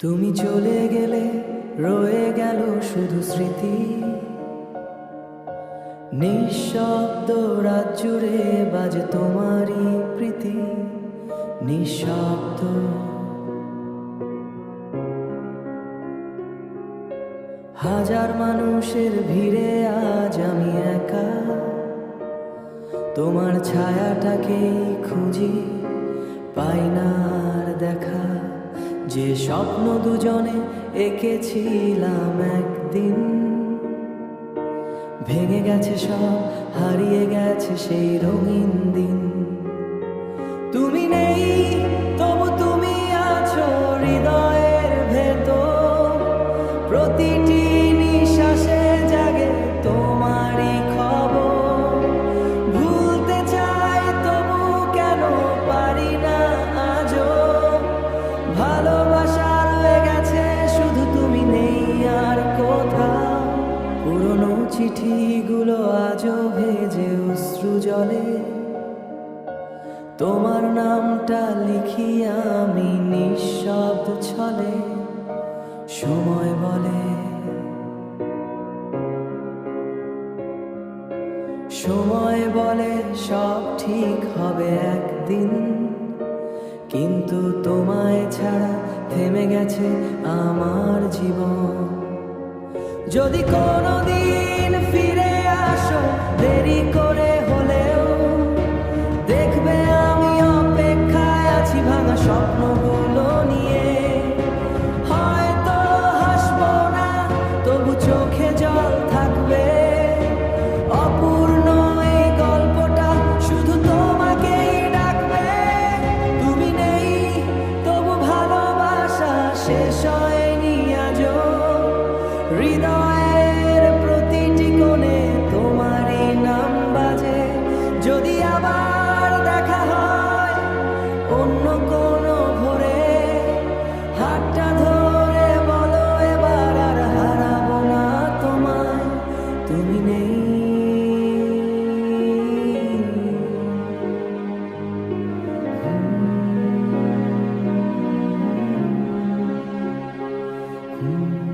তুমি চলে গেলে রয়ে গেল শুধু স্মৃতি, নিঃশব্দ রাত জুড়ে বাজে তোমারই প্রীতি। নিঃশব্দ হাজার মানুষের ভিড়ে আজ আমি একা, তোমার ছায়াটাকেই খুঁজি, পাই না আর দেখা। যে স্বপ্ন দুজনে এঁকেছিলাম একদিন, ভেঙে গেছে সব, হারিয়ে গেছে সেই রঙিন দিন। তুমি নেই তবু তুমি আছো হৃদয়ের ভেতর, প্রতিটি নিঃশ্বাসে জাগে তোমারই খবর। ভুলতে চাই তবু কেন পারি না আজও, ভালোবাসা রয়ে গেছে শুধু তুমি নেই আর কোথাও। পুরনো চিঠিগুলো আজও ভেজে অশ্রু জলে, তোমার নামটা লিখি আমি নিঃশব্দ ছলে। সময় বলে, সময় বলে সব ঠিক হবে একদিন, কিন্তু তোমায় ছাড়া থেমে গেছে আমার জীবন। যদি কোনোদিন ফিরে আসো দেরি করে হলেও, দেখবে আমি অপেক্ষায় আছি ভাঙা স্বপ্নগুলো নিয়ে। হয়তো হাসবো না তবু চোখে জল থাকবে, অপূর্ণ এই গল্পটা শুধু তোমাকেই ডাকবে। তুমি নেই তবু ভালোবাসা শেষ হয়নি আজও, হৃদয়ের প্রতিটি কোণে তোমারই নাম বাজে। যদি আবার দেখা হয় অন্য কোনো ভোরে, হাতটা ধরে বলো এবার আর হারাবো না তোমায়। তুমি নেই। হুম।